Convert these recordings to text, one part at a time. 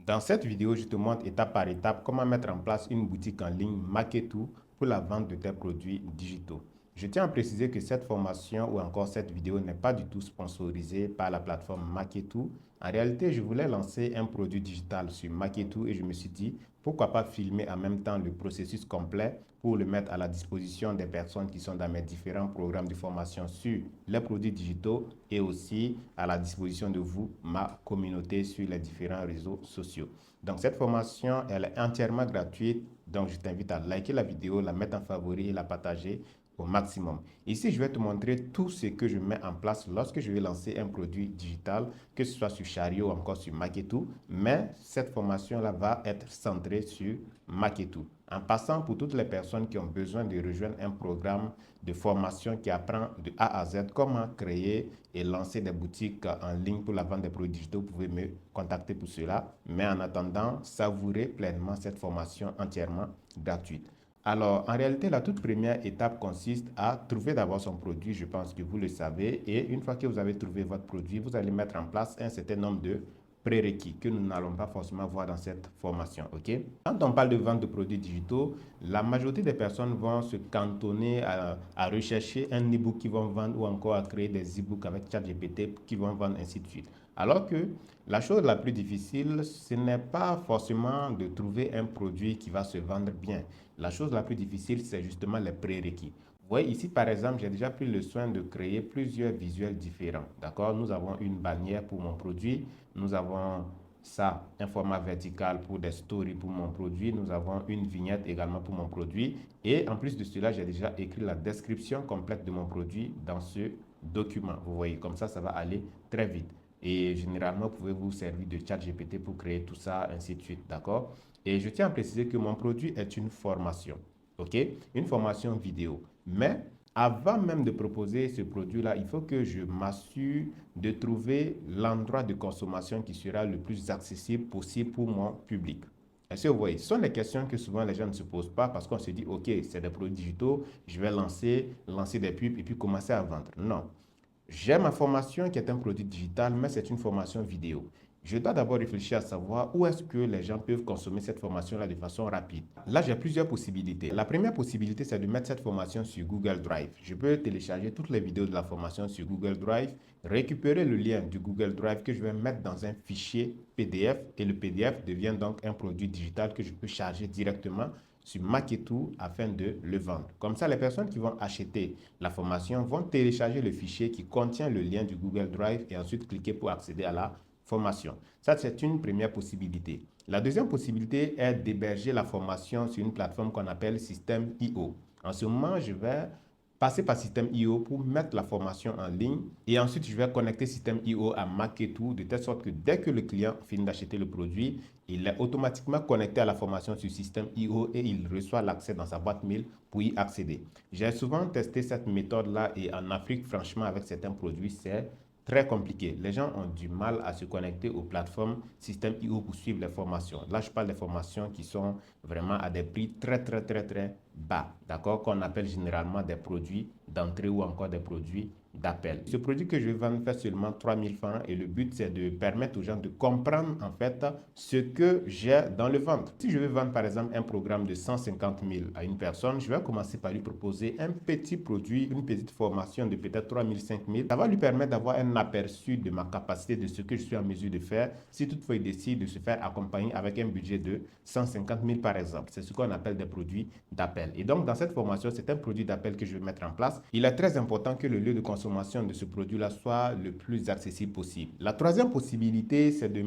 Dans cette vidéo, je te montre étape par étape comment mettre en place une boutique en ligne Marketo pour la vente de tes produits digitaux. Je tiens à préciser que cette formation ou encore cette vidéo n'est pas du tout sponsorisée par la plateforme Marketo. En réalité, je voulais lancer un produit digital sur Marketo et je me suis dit, pourquoi pas filmer en même temps le processus complet pour le mettre à la disposition des personnes qui sont dans mes différents programmes de formation sur les produits digitaux et aussi à la disposition de vous, ma communauté, sur les différents réseaux sociaux. Donc, cette formation, elle est entièrement gratuite. Donc, je t'invite à liker la vidéo, la mettre en favori et la partager au maximum. Ici, je vais te montrer tout ce que je mets en place lorsque je vais lancer un produit digital, que ce soit sur Chariot ou encore sur Marketo. Mais cette formation-là va être centrée sur Marketo. En passant pour toutes les personnes qui ont besoin de rejoindre un programme de formation qui apprend de A à Z comment créer et lancer des boutiques en ligne pour la vente des produits digitaux, vous pouvez me contacter pour cela. Mais en attendant, savourez pleinement cette formation entièrement gratuite. Alors, en réalité, la toute première étape consiste à trouver d'abord son produit. Je pense que vous le savez. Et une fois que vous avez trouvé votre produit, vous allez mettre en place un certain nombre de prérequis que nous n'allons pas forcément voir dans cette formation. OK? Quand on parle de vente de produits digitaux, la majorité des personnes vont se cantonner à rechercher un e-book qu'ils vont vendre ou encore à créer des e-books avec ChatGPT qui vont vendre, ainsi de suite. Alors que la chose la plus difficile, ce n'est pas forcément de trouver un produit qui va se vendre bien. La chose la plus difficile, c'est justement les prérequis. Vous voyez ici, par exemple, j'ai déjà pris le soin de créer plusieurs visuels différents. D'accord? Nous avons une bannière pour mon produit. Nous avons ça, un format vertical pour des stories pour mon produit. Nous avons une vignette également pour mon produit. Et en plus de cela, j'ai déjà écrit la description complète de mon produit dans ce document. Vous voyez, comme ça va aller très vite. Et généralement, vous pouvez vous servir de ChatGPT pour créer tout ça, ainsi de suite. D'accord? Et je tiens à préciser que mon produit est une formation. OK? Une formation vidéo. Mais avant même de proposer ce produit-là, il faut que je m'assure de trouver l'endroit de consommation qui sera le plus accessible possible pour mon public. Est-ce que vous voyez? Ce sont des questions que souvent les gens ne se posent pas parce qu'on se dit, OK, c'est des produits digitaux, je vais lancer des pubs et puis commencer à vendre. Non. J'ai ma formation qui est un produit digital, mais c'est une formation vidéo. Je dois d'abord réfléchir à savoir où est-ce que les gens peuvent consommer cette formation-là de façon rapide. Là, j'ai plusieurs possibilités. La première possibilité, c'est de mettre cette formation sur Google Drive. Je peux télécharger toutes les vidéos de la formation sur Google Drive, récupérer le lien du Google Drive que je vais mettre dans un fichier PDF et le PDF devient donc un produit digital que je peux charger directement sur Marketo afin de le vendre. Comme ça, les personnes qui vont acheter la formation vont télécharger le fichier qui contient le lien du Google Drive et ensuite cliquer pour accéder à la formation. Ça, c'est une première possibilité. La deuxième possibilité est d'héberger la formation sur une plateforme qu'on appelle System.io. En ce moment, je vais passer par System.io pour mettre la formation en ligne et ensuite je vais connecter System.io à Marketo de telle sorte que dès que le client finit d'acheter le produit, il est automatiquement connecté à la formation sur System.io et il reçoit l'accès dans sa boîte mail pour y accéder. J'ai souvent testé cette méthode-là et en Afrique, franchement, avec certains produits, c'est très compliqué. Les gens ont du mal à se connecter aux plateformes System.io pour suivre les formations. Là, je parle des formations qui sont vraiment à des prix très bas, d'accord, qu'on appelle généralement des produits d'entrée ou encore des produits d'appel. Ce produit que je vais vendre fait seulement 3000 francs et le but, c'est de permettre aux gens de comprendre en fait ce que j'ai dans le ventre. Si je veux vendre par exemple un programme de 150 000 à une personne, je vais commencer par lui proposer un petit produit, une petite formation de peut-être 3000, 5000. Ça va lui permettre d'avoir un aperçu de ma capacité, de ce que je suis en mesure de faire, si toutefois il décide de se faire accompagner avec un budget de 150 000 par exemple. C'est ce qu'on appelle des produits d'appel. Et donc dans cette formation, c'est un produit d'appel que je vais mettre en place. Il est très important que le lieu de consommation de ce produit-là soit le plus accessible possible. La troisième possibilité, c'est de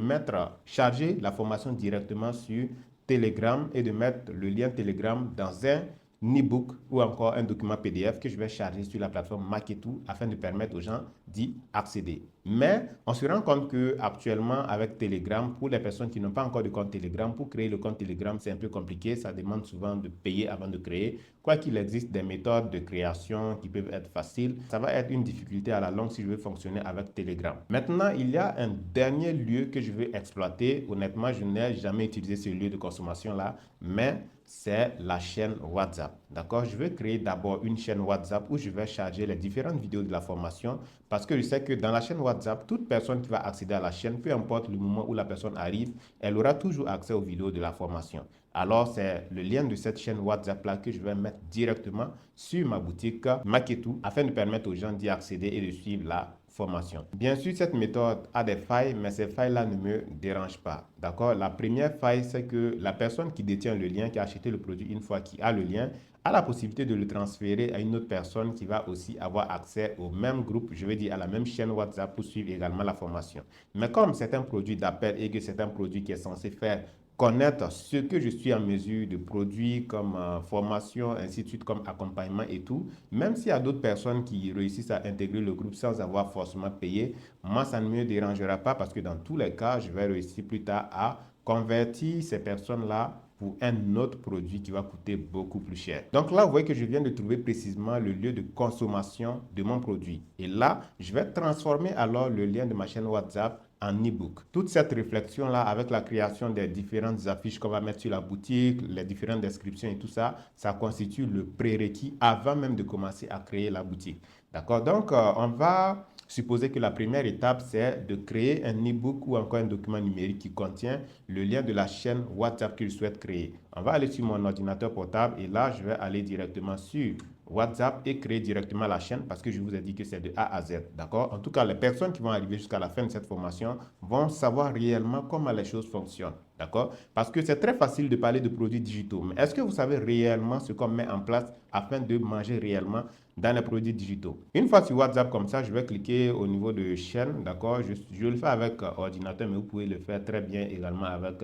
charger la formation directement sur Telegram et de mettre le lien Telegram dans un e-book ou encore un document PDF que je vais charger sur la plateforme Marketo afin de permettre aux gens d'y accéder. Mais on se rend compte qu'actuellement avec Telegram, pour les personnes qui n'ont pas encore de compte Telegram, pour créer le compte Telegram, c'est un peu compliqué. Ça demande souvent de payer avant de créer. Quoi qu'il existe des méthodes de création qui peuvent être faciles, ça va être une difficulté à la longue si je veux fonctionner avec Telegram. Maintenant, il y a un dernier lieu que je veux exploiter. Honnêtement, je n'ai jamais utilisé ce lieu de consommation-là, mais c'est la chaîne WhatsApp. D'accord? Je vais créer d'abord une chaîne WhatsApp où je vais charger les différentes vidéos de la formation parce que je sais que dans la chaîne WhatsApp, WhatsApp, toute personne qui va accéder à la chaîne, peu importe le moment où la personne arrive, elle aura toujours accès aux vidéos de la formation. Alors, c'est le lien de cette chaîne WhatsApp-là que je vais mettre directement sur ma boutique Maketu afin de permettre aux gens d'y accéder et de suivre la formation. Bien sûr, cette méthode a des failles, mais ces failles-là ne me dérangent pas. D'accord? La première faille, c'est que la personne qui détient le lien, qui a acheté le produit une fois, qui a le lien, a la possibilité de le transférer à une autre personne qui va aussi avoir accès au même groupe, je veux dire à la même chaîne WhatsApp pour suivre également la formation. Mais comme c'est un produit d'appel et que c'est un produit qui est censé faire connaître ce que je suis en mesure de produire comme formation, ainsi de suite, comme accompagnement et tout, même s'il y a d'autres personnes qui réussissent à intégrer le groupe sans avoir forcément payé, moi, ça ne me dérangera pas parce que dans tous les cas, je vais réussir plus tard à convertir ces personnes-là pour un autre produit qui va coûter beaucoup plus cher. Donc là, vous voyez que je viens de trouver précisément le lieu de consommation de mon produit. Et là, je vais transformer alors le lien de ma chaîne WhatsApp en e-book. Toute cette réflexion-là, avec la création des différentes affiches qu'on va mettre sur la boutique, les différentes descriptions et tout ça, ça constitue le prérequis avant même de commencer à créer la boutique. D'accord? Donc, on va supposer que la première étape, c'est de créer un e-book ou encore un document numérique qui contient le lien de la chaîne WhatsApp que je souhaite créer. On va aller sur mon ordinateur portable et là, je vais aller directement sur WhatsApp et créer directement la chaîne parce que je vous ai dit que c'est de A à Z. D'accord? En tout cas, les personnes qui vont arriver jusqu'à la fin de cette formation vont savoir réellement comment les choses fonctionnent. D'accord? Parce que c'est très facile de parler de produits digitaux. Mais est-ce que vous savez réellement ce qu'on met en place afin de manger réellement dans les produits digitaux? Une fois sur WhatsApp comme ça, je vais cliquer au niveau de chaîne. D'accord? Je le fais avec ordinateur, mais vous pouvez le faire très bien également avec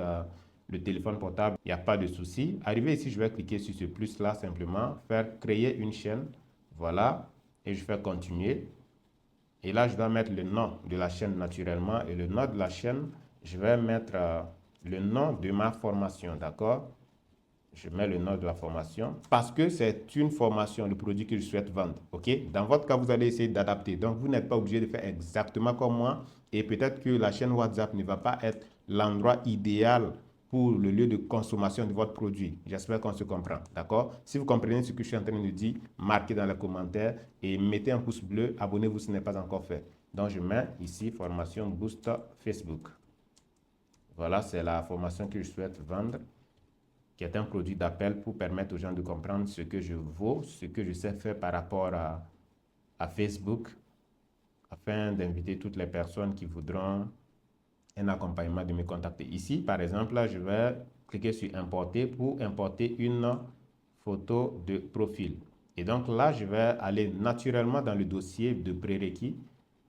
le téléphone portable, il n'y a pas de souci. Arrivé ici, je vais cliquer sur ce plus-là simplement, faire créer une chaîne. Voilà. Et je fais continuer. Et là, je dois mettre le nom de la chaîne naturellement. Et le nom de la chaîne, je vais mettre le nom de ma formation. D'accord? Je mets le nom de la formation parce que c'est une formation, le produit que je souhaite vendre. OK? Dans votre cas, vous allez essayer d'adapter. Donc, vous n'êtes pas obligé de faire exactement comme moi. Et peut-être que la chaîne WhatsApp ne va pas être l'endroit idéal pour le lieu de consommation de votre produit. J'espère qu'on se comprend. D'accord? Si vous comprenez ce que je suis en train de dire, marquez dans les commentaires et mettez un pouce bleu. Abonnez-vous si ce n'est pas encore fait. Donc, je mets ici formation Boost Facebook. Voilà, c'est la formation que je souhaite vendre, qui est un produit d'appel pour permettre aux gens de comprendre ce que je vaux, ce que je sais faire par rapport à Facebook, afin d'inviter toutes les personnes qui voudront un accompagnement de me contacter. Ici, par exemple, là, je vais cliquer sur importer pour importer une photo de profil. Et donc là, je vais aller naturellement dans le dossier de prérequis.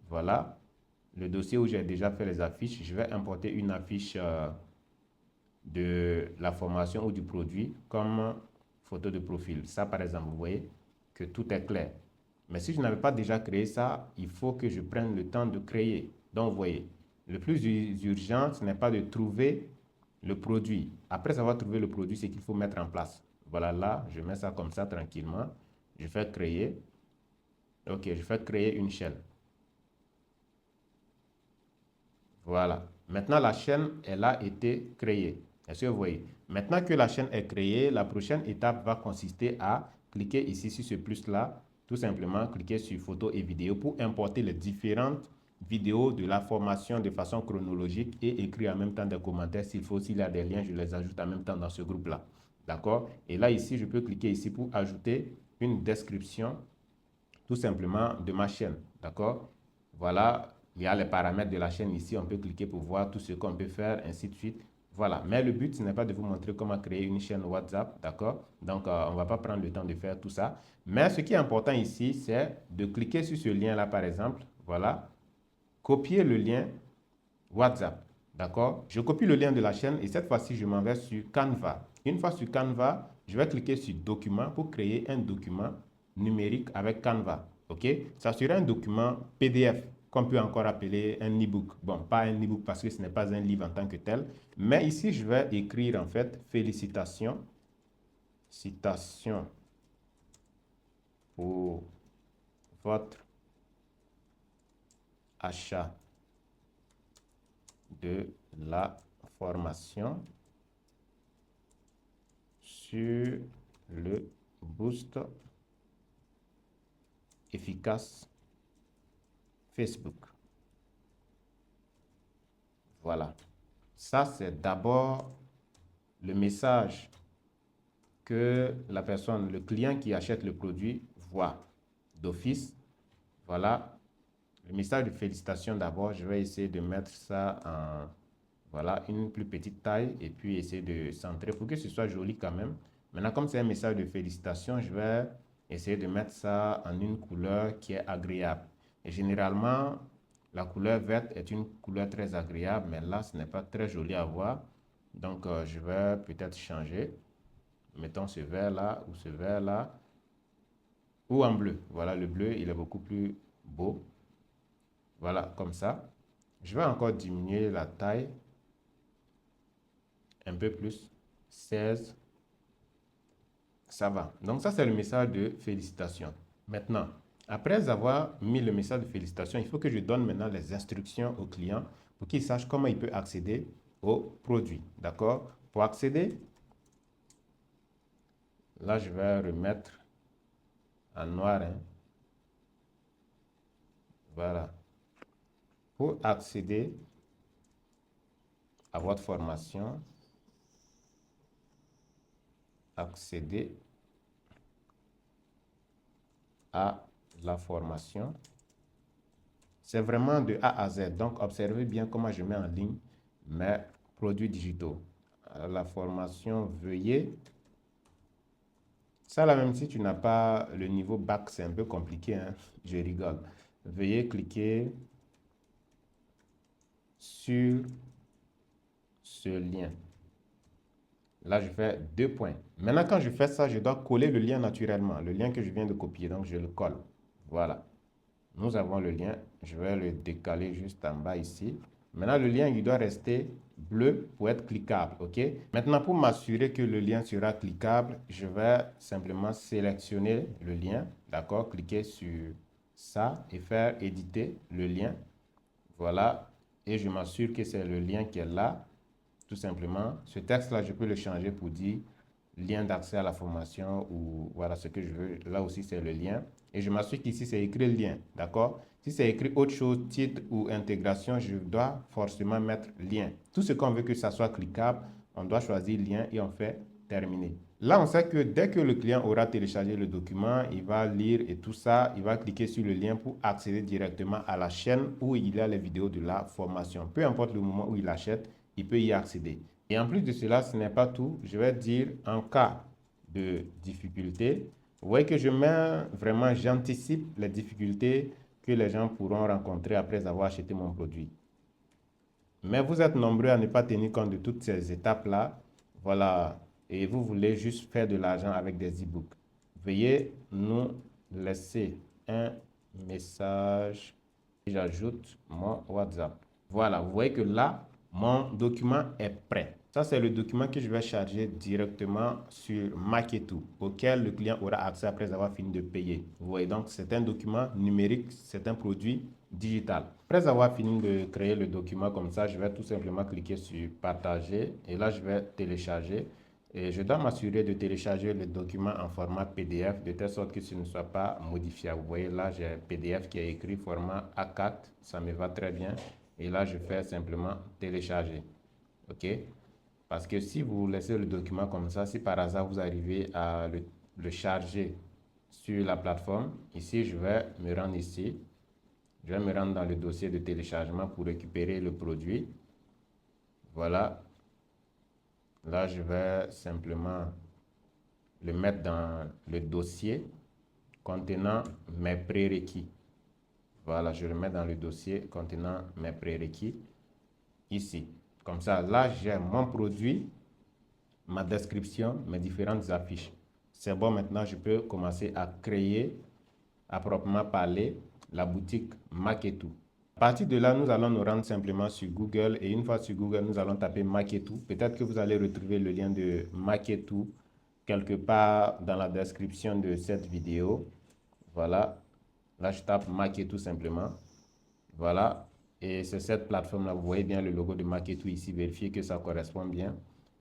Voilà, le dossier où j'ai déjà fait les affiches. Je vais importer une affiche de la formation ou du produit comme photo de profil. Ça, par exemple, vous voyez que tout est clair. Mais si je n'avais pas déjà créé ça, il faut que je prenne le temps de créer. Donc, vous voyez, le plus urgent, ce n'est pas de trouver le produit. Après avoir trouvé le produit, c'est qu'il faut mettre en place. Voilà, là, je mets ça comme ça tranquillement. Je fais créer. OK, je fais créer une chaîne. Voilà. Maintenant, la chaîne, elle a été créée. Est-ce que vous voyez? Maintenant que la chaîne est créée, la prochaine étape va consister à cliquer ici sur ce plus-là, tout simplement cliquer sur photos et vidéos pour importer les différentes vidéos de la formation de façon chronologique et écrire en même temps des commentaires. S'il faut, s'il y a des liens, je les ajoute en même temps dans ce groupe-là. D'accord? Et là, ici, je peux cliquer ici pour ajouter une description tout simplement de ma chaîne. D'accord? Voilà, il y a les paramètres de la chaîne ici. On peut cliquer pour voir tout ce qu'on peut faire, ainsi de suite. Voilà, mais le but, ce n'est pas de vous montrer comment créer une chaîne WhatsApp, d'accord? Donc, on ne va pas prendre le temps de faire tout ça. Mais ce qui est important ici, c'est de cliquer sur ce lien-là, par exemple. Voilà, copier le lien WhatsApp, d'accord? Je copie le lien de la chaîne et cette fois-ci, je m'en vais sur Canva. Une fois sur Canva, je vais cliquer sur Document pour créer un document numérique avec Canva, ok? Ça sera un document PDF qu'on peut encore appeler un e-book. Bon, pas un e-book parce que ce n'est pas un livre en tant que tel, mais ici, je vais écrire en fait félicitations, citation pour votre achat de la formation sur le boost efficace Facebook. Voilà. Ça, c'est d'abord le message que la personne, le client qui achète le produit voit d'office. Voilà. Le message de félicitations d'abord, je vais essayer de mettre ça en, voilà, une plus petite taille et puis essayer de centrer pour que ce soit joli quand même. Maintenant, comme c'est un message de félicitations, je vais essayer de mettre ça en une couleur qui est agréable. Et généralement, la couleur verte est une couleur très agréable, mais là, ce n'est pas très joli à voir. Donc, je vais peut-être changer. Mettons ce vert là ou ce vert là. Ou en bleu. Voilà, le bleu, il est beaucoup plus beau. Voilà, comme ça. Je vais encore diminuer la taille un peu plus. 16. Ça va. Donc ça, c'est le message de félicitations. Maintenant, après avoir mis le message de félicitations, il faut que je donne maintenant les instructions au client pour qu'il sache comment il peut accéder au produit. D'accord? Pour accéder, là, je vais remettre en noir. Hein. Voilà. Pour accéder à votre formation, accéder à la formation. C'est vraiment de A à Z. Donc, observez bien comment je mets en ligne mes produits digitaux. La formation, veuillez. Ça, là, même si tu n'as pas le niveau bac, c'est un peu compliqué. Hein? Je rigole. Veuillez cliquer sur ce lien. Là, je fais 2 points. Maintenant, quand je fais ça, je dois coller le lien naturellement. Le lien que je viens de copier. Donc, je le colle. Voilà. Nous avons le lien. Je vais le décaler juste en bas ici. Maintenant, le lien, il doit rester bleu pour être cliquable. OK? Maintenant, pour m'assurer que le lien sera cliquable, je vais simplement sélectionner le lien. D'accord? Cliquer sur ça et faire éditer le lien. Voilà. Et je m'assure que c'est le lien qui est là. Tout simplement. Ce texte-là, je peux le changer pour dire lien d'accès à la formation ou voilà ce que je veux. Là aussi, c'est le lien. Et je m'assure qu'ici, c'est écrit lien. D'accord? Si c'est écrit autre chose, titre ou intégration, je dois forcément mettre lien. Tout ce qu'on veut que ça soit cliquable, on doit choisir lien et on fait terminer. Là, on sait que dès que le client aura téléchargé le document, il va lire et tout ça, il va cliquer sur le lien pour accéder directement à la chaîne où il y a les vidéos de la formation. Peu importe le moment où il achète, il peut y accéder. Et en plus de cela, ce n'est pas tout. Je vais dire en cas de difficulté. Vous voyez que je mets vraiment, j'anticipe les difficultés que les gens pourront rencontrer après avoir acheté mon produit. Mais vous êtes nombreux à ne pas tenir compte de toutes ces étapes-là. Voilà. Et vous voulez juste faire de l'argent avec des e-books. Veuillez nous laisser un message et j'ajoute mon WhatsApp. Voilà, vous voyez que là, mon document est prêt. Ça, c'est le document que je vais charger directement sur Marketo, auquel le client aura accès après avoir fini de payer. Vous voyez donc, c'est un document numérique, c'est un produit digital. Après avoir fini de créer le document comme ça, je vais tout simplement cliquer sur partager et là, je vais télécharger. Et je dois m'assurer de télécharger le document en format PDF de telle sorte que ce ne soit pas modifié. Vous voyez là, j'ai un PDF qui est écrit format A4. Ça me va très bien. Et là, je fais simplement télécharger. OK? Parce que si vous laissez le document comme ça, si par hasard vous arrivez à le charger sur la plateforme, ici, je vais me rendre ici. Je vais me rendre dans le dossier de téléchargement pour récupérer le produit. Voilà. Là, je vais simplement le mettre dans le dossier contenant mes prérequis. Voilà, je le mets dans le dossier contenant mes prérequis ici. Comme ça, là, j'ai mon produit, ma description, mes différentes affiches. C'est bon, maintenant, je peux commencer à créer, à proprement parler, la boutique Marketo. À partir de là, nous allons nous rendre simplement sur Google et une fois sur Google, nous allons taper Marketo. Peut-être que vous allez retrouver le lien de Marketo quelque part dans la description de cette vidéo. Voilà. Là, je tape Marketo simplement. Voilà. Et c'est cette plateforme-là. Vous voyez bien le logo de Marketo ici. Vérifiez que ça correspond bien.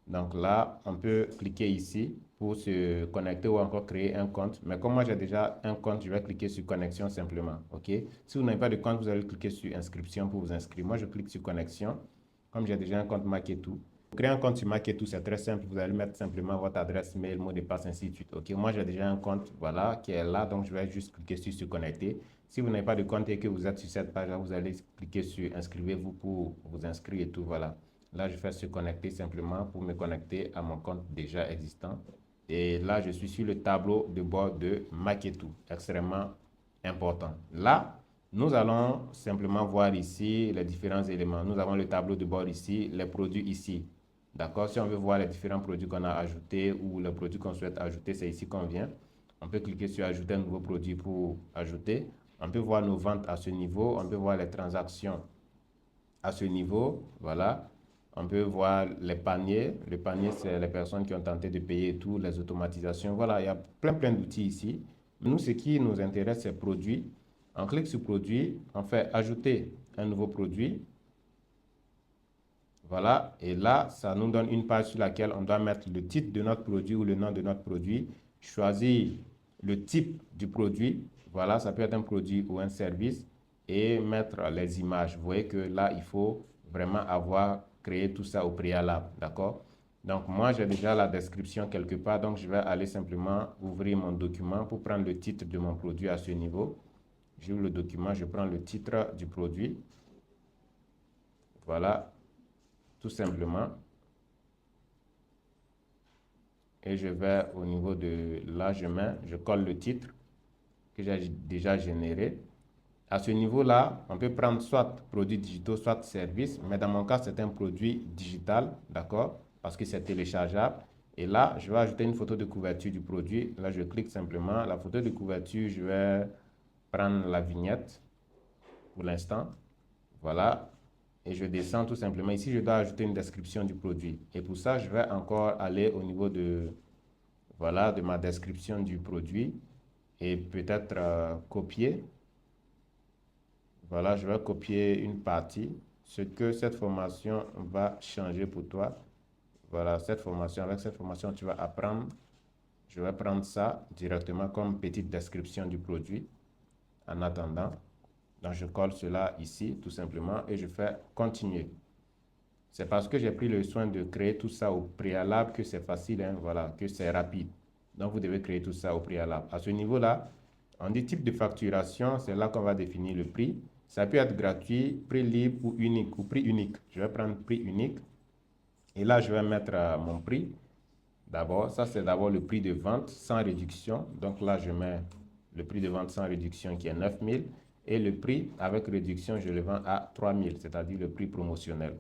Donc là, on peut cliquer ici pour se connecter ou encore créer un compte. Mais comme moi, j'ai déjà un compte, je vais cliquer sur connexion simplement. OK? Si vous n'avez pas de compte, vous allez cliquer sur inscription pour vous inscrire. Moi, je clique sur connexion. comme j'ai déjà un compte Marketo. Pour créer un compte sur Marketo, c'est très simple. Vous allez mettre simplement votre adresse mail, mot de passe, ainsi de suite. OK, moi, j'ai déjà un compte, voilà, qui est là. Donc, je vais juste cliquer sur se connecter. Si vous n'avez pas de compte et que vous êtes sur cette page-là, vous allez cliquer sur inscrivez-vous pour vous inscrire et tout, voilà. Là, je fais se connecter simplement pour me connecter à mon compte déjà existant. Et là, je suis sur le tableau de bord de Marketo, extrêmement important. Là, nous allons simplement voir ici les différents éléments. Nous avons le tableau de bord ici, les produits ici. D'accord? Si on veut voir les différents produits qu'on a ajoutés ou les produits qu'on souhaite ajouter, c'est ici qu'on vient. On peut cliquer sur ajouter un nouveau produit pour ajouter. On peut voir nos ventes à ce niveau. On peut voir les transactions à ce niveau. Voilà. On peut voir les paniers. Le panier, c'est les personnes qui ont tenté de payer et tout, les automatisations. Voilà, il y a plein d'outils ici. Nous, ce qui nous intéresse, c'est produit. On clique sur produit, on fait ajouter un nouveau produit. Voilà, et là, ça nous donne une page sur laquelle on doit mettre le titre de notre produit ou le nom de notre produit, choisir le type du produit, voilà, ça peut être un produit ou un service, et mettre les images. Vous voyez que là, il faut vraiment avoir créé tout ça au préalable, d'accord? Donc, moi, j'ai déjà la description quelque part, donc je vais aller simplement ouvrir mon document pour prendre le titre de mon produit à ce niveau. J'ouvre le document, je prends le titre du produit. Voilà, tout simplement. Et je vais au niveau de là, je colle le titre que j'ai déjà généré. À ce niveau-là, on peut prendre soit produits digitaux, soit services, mais dans mon cas, c'est un produit digital, d'accord, parce que c'est téléchargeable. Et là, je vais ajouter une photo de couverture du produit. Là, je clique simplement. La photo de couverture, je vais prendre la vignette pour l'instant. Voilà. Et je descends tout simplement. Ici, je dois ajouter une description du produit. Et pour ça, je vais encore aller au niveau de, voilà, de ma description du produit et peut-être copier. Voilà, je vais copier une partie. Ce que cette formation va changer pour toi. Voilà, cette formation, avec cette formation, tu vas apprendre. Je vais prendre ça directement comme petite description du produit. En attendant, donc je colle cela ici, tout simplement, et je fais continuer. C'est parce que j'ai pris le soin de créer tout ça au préalable que c'est facile, hein, voilà, que c'est rapide. Donc, vous devez créer tout ça au préalable. À ce niveau-là, on dit type de facturation, c'est là qu'on va définir le prix. Ça peut être gratuit, prix libre ou unique, ou prix unique. Je vais prendre prix unique. Et là, je vais mettre mon prix. D'abord, ça, c'est d'abord le prix de vente sans réduction. Donc là, je mets le prix de vente sans réduction qui est 9 000. Et le prix avec réduction, je le vends à 3 000, c'est-à-dire le prix promotionnel.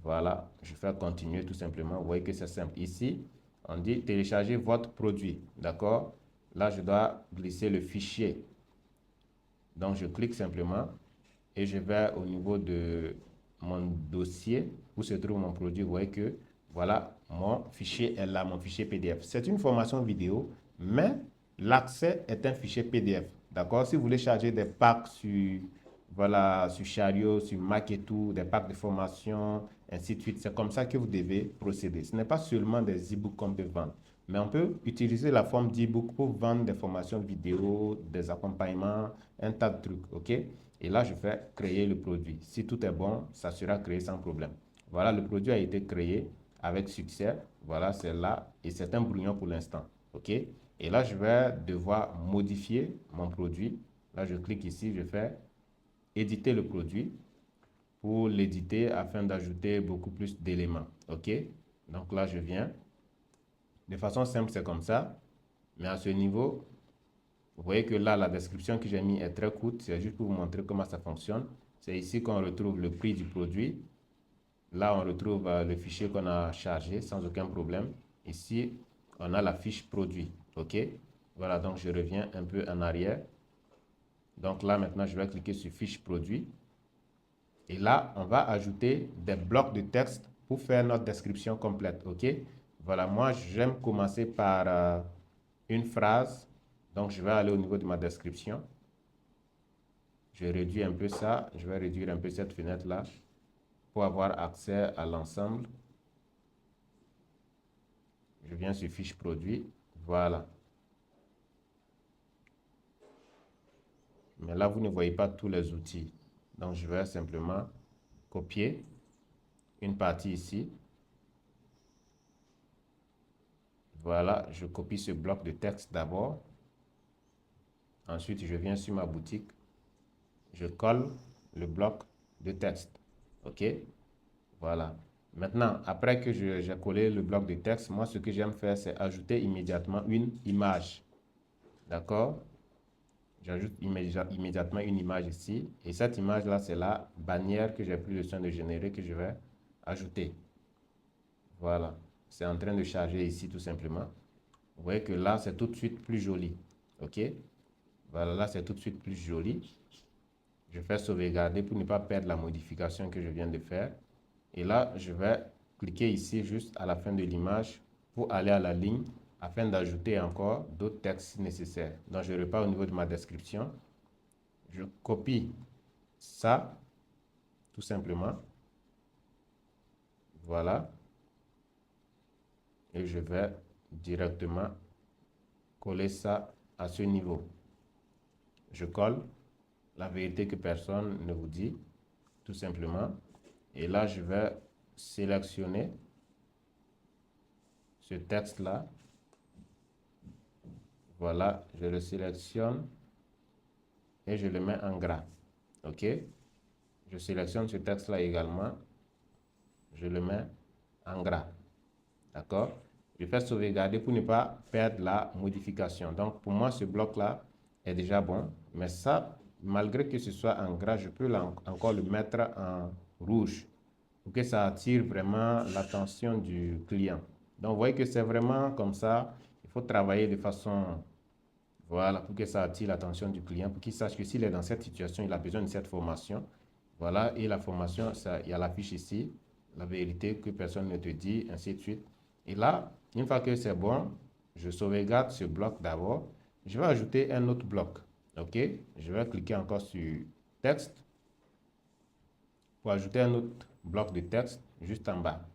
Voilà, je fais continuer tout simplement. Vous voyez que c'est simple. Ici, on dit télécharger votre produit. D'accord? Là, je dois glisser le fichier. Donc, je clique simplement et je vais au niveau de mon dossier où se trouve mon produit. Vous voyez que voilà, mon fichier est là, mon fichier PDF. C'est une formation vidéo, mais l'accès est un fichier PDF. D'accord? Si vous voulez charger des packs sur, voilà, sur Chariot, sur Marketo, des packs de formation, ainsi de suite, c'est comme ça que vous devez procéder. Ce n'est pas seulement des e-books qu'on peut vendre, mais on peut utiliser la forme d'e-book pour vendre des formations vidéo, des accompagnements, un tas de trucs, ok? Et là, je fais créer le produit. Si tout est bon, ça sera créé sans problème. Voilà, le produit a été créé avec succès. Voilà, c'est là et c'est un brouillon pour l'instant, ok? Et là, je vais devoir modifier mon produit. Là, je clique ici, je fais éditer le produit pour l'éditer afin d'ajouter beaucoup plus d'éléments, ok? Donc là, je viens. De façon simple, c'est comme ça. Mais à ce niveau, vous voyez que là, la description que j'ai mis est très courte. C'est juste pour vous montrer comment ça fonctionne. C'est ici qu'on retrouve le prix du produit. Là, on retrouve le fichier qu'on a chargé sans aucun problème. Ici, on a la fiche produit. OK? Voilà, donc je reviens un peu en arrière. Donc là, maintenant, je vais cliquer sur fiche produit. Et là, on va ajouter des blocs de texte pour faire notre description complète. OK? Voilà, moi, j'aime commencer par une phrase. Donc, je vais aller au niveau de ma description. Je réduis un peu ça. Je vais réduire un peu cette fenêtre-là pour avoir accès à l'ensemble. Je viens sur fiche produit. Voilà. Mais là, vous ne voyez pas tous les outils. Donc, je vais simplement copier. une partie ici. Voilà, je copie ce bloc de texte d'abord. Ensuite, je viens sur ma boutique. Je colle le bloc de texte. OK? Voilà. Maintenant, après que j'ai collé le bloc de texte, moi, ce que j'aime faire, c'est ajouter immédiatement une image. D'accord? J'ajoute immédiatement une image ici. Et cette image-là, c'est la bannière que j'ai pris le soin de générer que je vais ajouter. Voilà. C'est en train de charger ici, tout simplement. Vous voyez que là, c'est tout de suite plus joli. OK? Voilà, là, c'est tout de suite plus joli. Je fais sauvegarder pour ne pas perdre la modification que je viens de faire. Et là, je vais cliquer ici juste à la fin de l'image pour aller à la ligne afin d'ajouter encore d'autres textes si nécessaire. Donc, je repars au niveau de ma description. Je copie ça, tout simplement. Voilà. Et je vais directement coller ça à ce niveau. Je colle la vérité que personne ne vous dit, tout simplement. Et là, je vais sélectionner ce texte-là. Voilà, je le sélectionne et je le mets en gras. OK? Je sélectionne ce texte-là également. Je le mets en gras. D'accord? Je fais sauvegarder pour ne pas perdre la modification. Donc, pour moi, ce bloc-là est déjà bon. Mais ça, malgré que ce soit en gras, je peux encore le mettre en rouge pour que ça attire vraiment l'attention du client. Donc, vous voyez que c'est vraiment comme ça. Il faut travailler de façon, voilà, pour que ça attire l'attention du client, pour qu'il sache que s'il est dans cette situation, il a besoin de cette formation. Voilà, et la formation, ça, il y a la fiche ici, la vérité que personne ne te dit, ainsi de suite. Et là, une fois que c'est bon, je sauvegarde ce bloc d'abord. Je vais ajouter un autre bloc. OK? Je vais cliquer encore sur texte pour ajouter un autre bloc de texte juste en bas.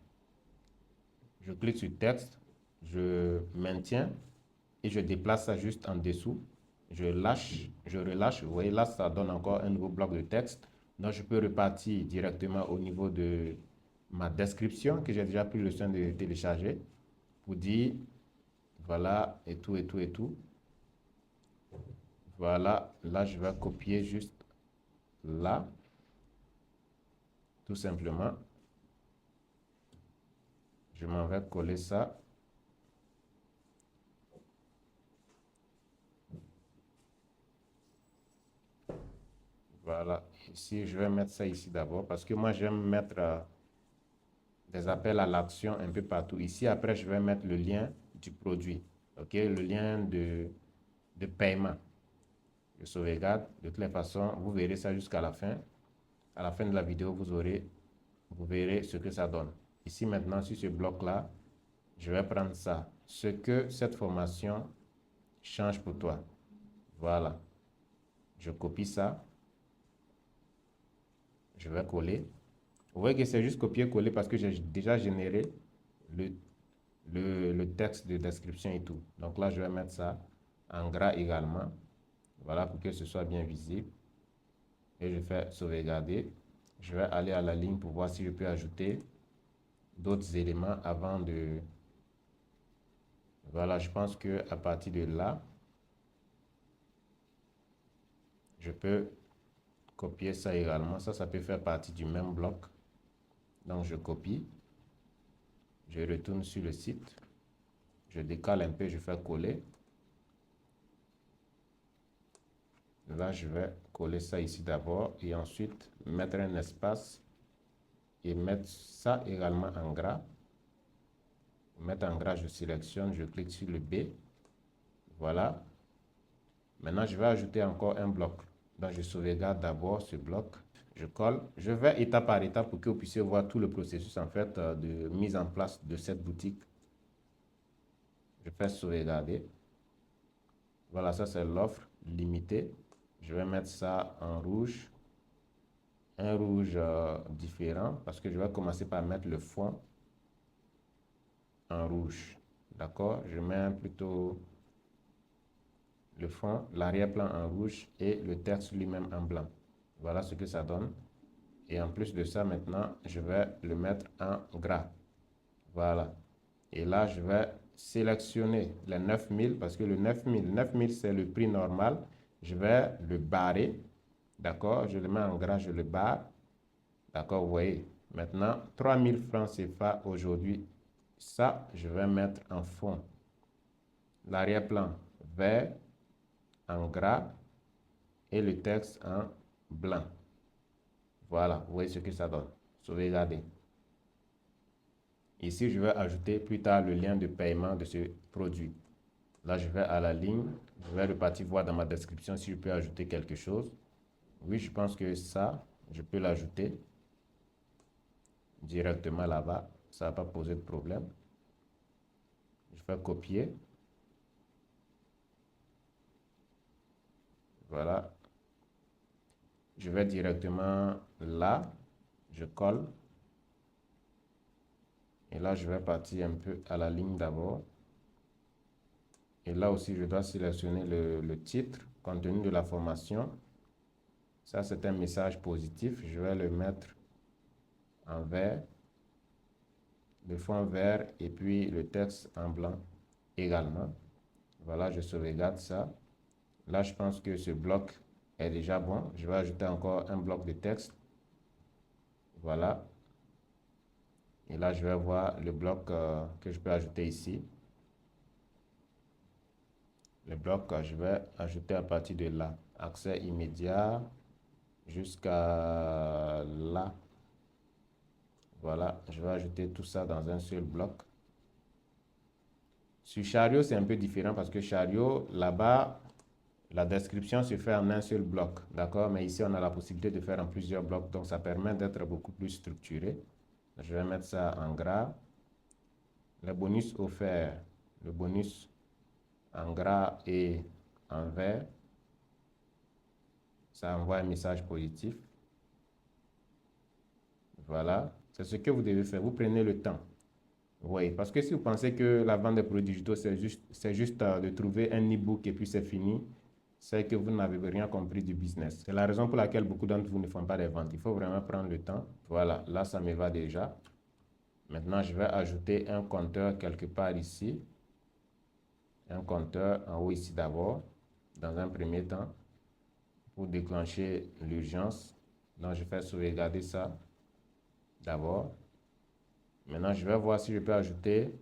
Je clique sur texte, je maintiens et je déplace ça juste en dessous. Je lâche, je relâche. Vous voyez là, ça donne encore un nouveau bloc de texte. Donc, je peux repartir directement au niveau de ma description que j'ai déjà pris le soin de télécharger pour dire voilà et tout et tout et tout. Voilà, là, je vais copier juste là, tout simplement. Je m'en vais coller ça. Voilà, ici, je vais mettre ça ici d'abord parce que moi, j'aime mettre des appels à l'action un peu partout. Ici, après, je vais mettre le lien du produit, ok, le lien de paiement. Je sauvegarde. De toutes les façons, vous verrez ça jusqu'à la fin. À la fin de la vidéo, vous verrez ce que ça donne. Ici, maintenant, sur ce bloc-là, je vais prendre ça. Ce que cette formation change pour toi. Voilà. Je copie ça. Je vais coller. Vous voyez que c'est juste copier-coller parce que j'ai déjà généré le texte de description et tout. Donc là, je vais mettre ça en gras également. Voilà, pour que ce soit bien visible. Et je fais sauvegarder. Je vais aller à la ligne pour voir si je peux ajouter d'autres éléments avant de... Voilà, je pense que à partir de là, je peux copier ça également. Ça peut faire partie du même bloc. Donc, je copie. Je retourne sur le site. Je décale un peu, je fais coller. Là, je vais coller ça ici d'abord et ensuite mettre un espace et mettre ça également en gras. Pour mettre en gras, je sélectionne, je clique sur le B. Voilà. Maintenant, je vais ajouter encore un bloc. Donc, je sauvegarde d'abord ce bloc. Je colle. Je vais étape par étape pour que vous puissiez voir tout le processus en fait de mise en place de cette boutique. Je fais sauvegarder. Voilà, ça c'est l'offre limitée. Je vais mettre ça en rouge. Un rouge différent parce que je vais commencer par mettre le fond en rouge. D'accord? Je mets plutôt le fond, l'arrière-plan en rouge et le texte lui-même en blanc. Voilà ce que ça donne. Et en plus de ça, maintenant, je vais le mettre en gras. Voilà. Et là, je vais sélectionner les 9000 parce que le 9000 c'est le prix normal. Je vais le barrer. D'accord? Je le mets en gras, je le barre. D'accord? Vous voyez. Maintenant, 3000 francs CFA aujourd'hui. Ça, je vais mettre en fond. L'arrière-plan vert en gras et le texte en blanc. Voilà, vous voyez ce que ça donne. Sauvegardez. Ici, je vais ajouter plus tard le lien de paiement de ce produit. Là, je vais à la ligne. Je vais repartir voir dans ma description si je peux ajouter quelque chose. Oui, je pense que ça, je peux l'ajouter directement là-bas. Ça ne va pas poser de problème. Je vais copier. Voilà. Je vais directement là. Je colle. Et là, je vais partir un peu à la ligne d'abord. Et là aussi, je dois sélectionner le titre, contenu de la formation. Ça, c'est un message positif. Je vais le mettre en vert, le fond vert et puis le texte en blanc également. Voilà, je sauvegarde ça. Là, je pense que ce bloc est déjà bon. Je vais ajouter encore un bloc de texte. Voilà. Et là, je vais voir le bloc que je peux ajouter ici. Le bloc que je vais ajouter à partir de là. Accès immédiat jusqu'à là. Voilà, je vais ajouter tout ça dans un seul bloc. Sur Chariot, c'est un peu différent parce que Chariot, là-bas, la description se fait en un seul bloc, d'accord? Mais ici, on a la possibilité de faire en plusieurs blocs, donc ça permet d'être beaucoup plus structuré. Je vais mettre ça en gras. Le bonus offert, le bonus en gras et en vert, ça envoie un message positif. Voilà, c'est ce que vous devez faire. Vous prenez le temps. Oui, parce que si vous pensez que la vente des produits digitaux, c'est juste de trouver un e-book et puis c'est fini, c'est que vous n'avez rien compris du business. C'est la raison pour laquelle beaucoup d'entre vous ne font pas des ventes. Il faut vraiment prendre le temps. Voilà, là, ça me va déjà. Maintenant, je vais ajouter un compteur quelque part ici. Un compteur en haut ici d'abord, dans un premier temps, pour déclencher l'urgence. Donc, je vais sauvegarder ça d'abord. Maintenant, je vais voir si je peux ajouter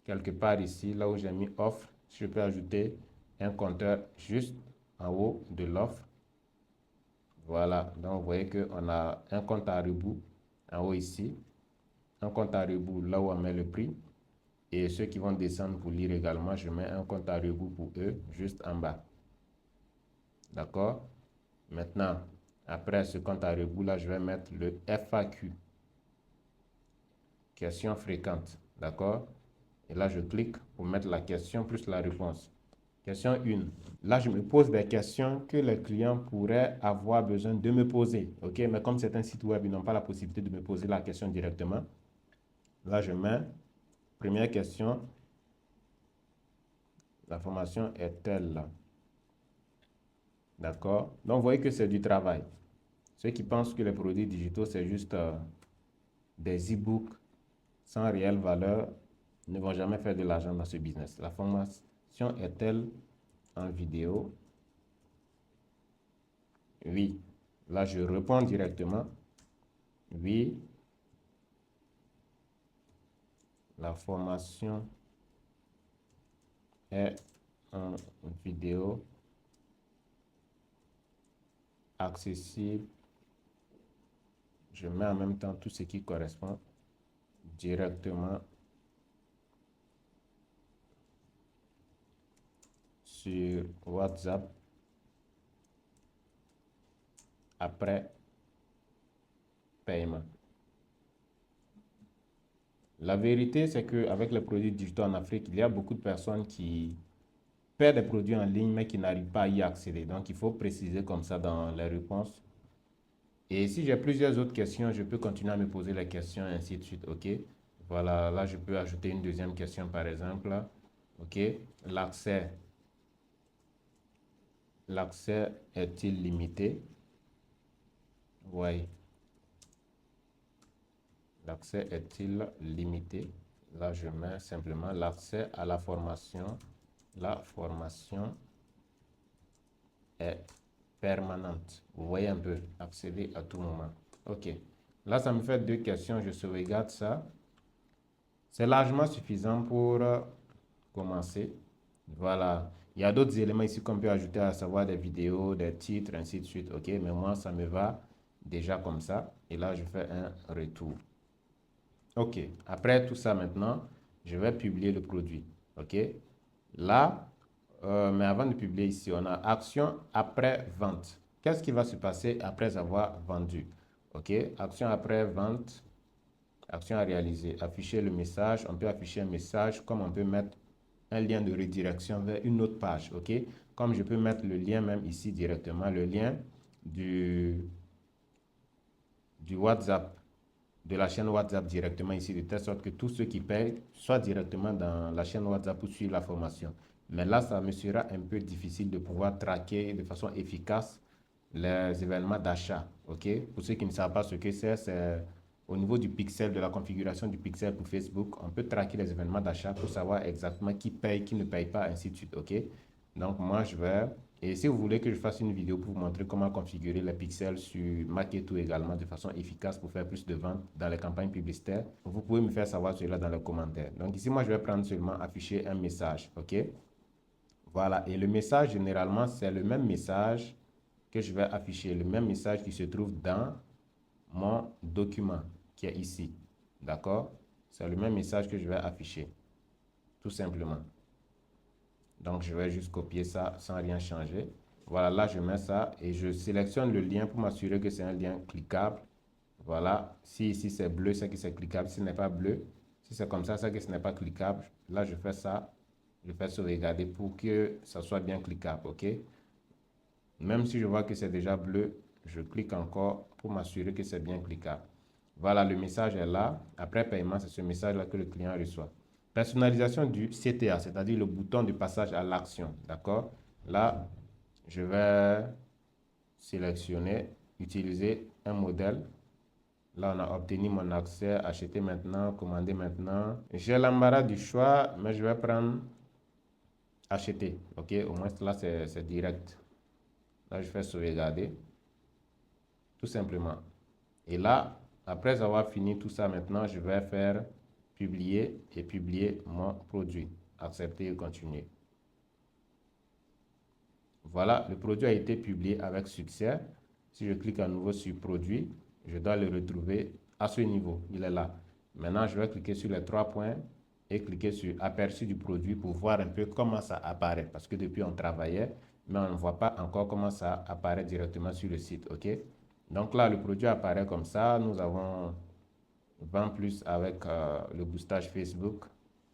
quelque part ici, là où j'ai mis offre, si je peux ajouter un compteur juste en haut de l'offre. Voilà, donc vous voyez qu'on a un compte à rebours en haut ici, un compte à rebours là où on met le prix. Et ceux qui vont descendre pour lire également, je mets un compte à rebours pour eux juste en bas. D'accord? Maintenant, après ce compte à rebours là, je vais mettre le FAQ. Question fréquente. D'accord? Et là, je clique pour mettre la question plus la réponse. Question 1. Là, je me pose des questions que les clients pourraient avoir besoin de me poser. OK? Mais comme c'est un site web, ils n'ont pas la possibilité de me poser la question directement. Là, je mets première question. La formation est telle. D'accord? Donc, vous voyez que c'est du travail. Ceux qui pensent que les produits digitaux, c'est juste des e-books sans réelle valeur, ne vont jamais faire de l'argent dans ce business. La formation est-elle en vidéo? Oui. Là, je réponds directement. Oui. La formation est en vidéo accessible. Je mets en même temps tout ce qui correspond directement sur WhatsApp après paiement. La vérité, c'est qu'avec les produits digitaux en Afrique, il y a beaucoup de personnes qui paient des produits en ligne, mais qui n'arrivent pas à y accéder. Donc, il faut préciser comme ça dans les réponses. Et si j'ai plusieurs autres questions, je peux continuer à me poser les questions, ainsi de suite. OK? Voilà, là, je peux ajouter une deuxième question, par exemple. OK? L'accès est-il limité? Oui. L'accès est-il limité? Là, je mets simplement l'accès à la formation. La formation est permanente. Vous voyez un peu, accéder à tout moment. OK. Là, ça me fait 2 questions. Je sauvegarde ça. C'est largement suffisant pour commencer. Voilà. Il y a d'autres éléments ici qu'on peut ajouter, à savoir des vidéos, des titres, ainsi de suite. OK, mais moi, ça me va déjà comme ça. Et là, je fais un retour. OK. Après tout ça, maintenant, je vais publier le produit. OK. Là, mais avant de publier ici, on a action après vente. Qu'est-ce qui va se passer après avoir vendu? OK. Action après vente. Action à réaliser. Afficher le message. On peut afficher un message comme on peut mettre un lien de redirection vers une autre page. OK. Comme je peux mettre le lien même ici directement, le lien du WhatsApp, de la chaîne WhatsApp directement ici, de telle sorte que tous ceux qui payent soient directement dans la chaîne WhatsApp pour suivre la formation. Mais là, ça me sera un peu difficile de pouvoir traquer de façon efficace les événements d'achat. OK? Pour ceux qui ne savent pas ce que c'est au niveau du pixel, de la configuration du pixel pour Facebook, on peut traquer les événements d'achat pour savoir exactement qui paye, qui ne paye pas, ainsi de suite. OK? Donc, moi, je vais... Et si vous voulez que je fasse une vidéo pour vous montrer comment configurer les pixels sur Marketo également de façon efficace pour faire plus de ventes dans les campagnes publicitaires, vous pouvez me faire savoir cela dans les commentaires. Donc ici, moi, je vais prendre seulement afficher un message. OK? Voilà. Et le message, généralement, c'est le même message que je vais afficher. Le même message qui se trouve dans mon document qui est ici. D'accord? C'est le même message que je vais afficher. Tout simplement. Donc, je vais juste copier ça sans rien changer. Voilà, là, je mets ça et je sélectionne le lien pour m'assurer que c'est un lien cliquable. Voilà, si ici c'est bleu, c'est que c'est cliquable. Si ce n'est pas bleu, si c'est comme ça, c'est que ce n'est pas cliquable. Là, je fais ça, je fais sauvegarder pour que ça soit bien cliquable, OK? Même si je vois que c'est déjà bleu, je clique encore pour m'assurer que c'est bien cliquable. Voilà, le message est là. Après paiement, c'est ce message-là que le client reçoit. Personnalisation du CTA, c'est-à-dire le bouton de passage à l'action. D'accord? Là, je vais sélectionner, utiliser un modèle. Là, on a obtenu mon accès, acheter maintenant, commander maintenant. J'ai l'embarras du choix, mais je vais prendre acheter. OK? Au moins, là, c'est direct. Là, je fais sauvegarder. Tout simplement. Et là, après avoir fini tout ça maintenant, je vais faire publier et publier mon produit. Accepter et continuer. Voilà, le produit a été publié avec succès. Si je clique à nouveau sur produit, je dois le retrouver à ce niveau. Il est là. Maintenant, je vais cliquer sur les 3 points et cliquer sur aperçu du produit pour voir un peu comment ça apparaît. Parce que depuis, on travaillait, mais on ne voit pas encore comment ça apparaît directement sur le site. OK? Donc là, le produit apparaît comme ça. Nous avons 20 plus avec le boostage Facebook.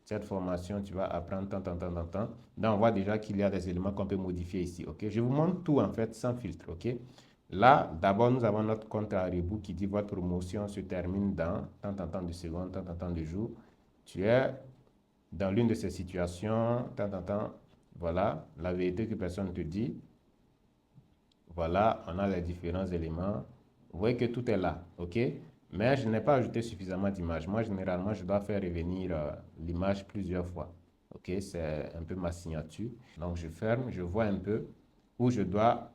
Cette formation, tu vas apprendre tant. Là, on voit déjà qu'il y a des éléments qu'on peut modifier ici. OK? Je vous montre tout en fait sans filtre. OK? Là, d'abord, nous avons notre compte à rebours qui dit votre promotion se termine dans tant de secondes, tant de jours. Tu es dans l'une de ces situations, tant. Voilà, la vérité que personne ne te dit. Voilà, on a les différents éléments. Vous voyez que tout est là, OK? Mais je n'ai pas ajouté suffisamment d'images. Moi, généralement, je dois faire revenir l'image plusieurs fois. OK? C'est un peu ma signature. Donc, je ferme, je vois un peu où je dois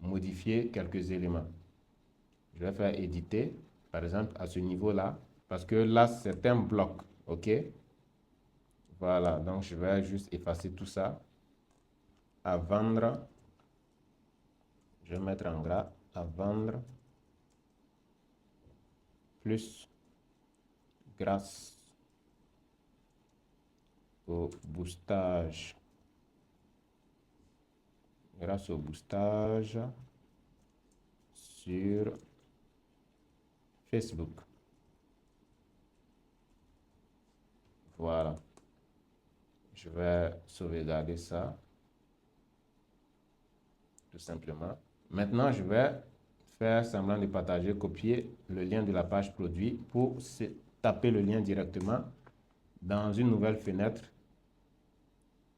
modifier quelques éléments. Je vais faire éditer, par exemple, à ce niveau-là, parce que là, c'est un bloc. OK? Voilà, donc je vais juste effacer tout ça. À vendre. Je vais mettre en gras. À vendre. Plus grâce au boostage. Grâce au boostage sur Facebook. Voilà. Je vais sauvegarder ça. Tout simplement. Maintenant, je vais faire semblant de partager, copier le lien de la page produit pour taper le lien directement dans une nouvelle fenêtre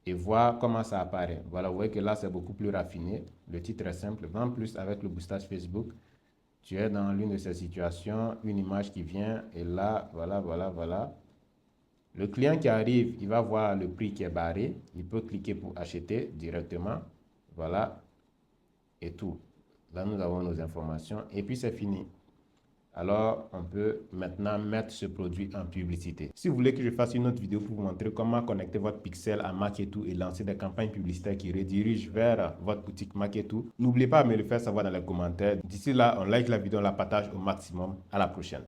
et voir comment ça apparaît. Voilà, vous voyez que là, c'est beaucoup plus raffiné. Le titre est simple. En plus, avec le boostage Facebook, Tu es dans l'une de ces situations, une image qui vient et là, voilà. Le client qui arrive, il va voir le prix qui est barré. Il peut cliquer pour acheter directement. Voilà. Et tout. Là, nous avons nos informations et puis c'est fini. Alors, on peut maintenant mettre ce produit en publicité. Si vous voulez que je fasse une autre vidéo pour vous montrer comment connecter votre pixel à Marketo et lancer des campagnes publicitaires qui redirigent vers votre boutique Marketo, n'oubliez pas de me le faire savoir dans les commentaires. D'ici là, on like la vidéo, on la partage au maximum. À la prochaine.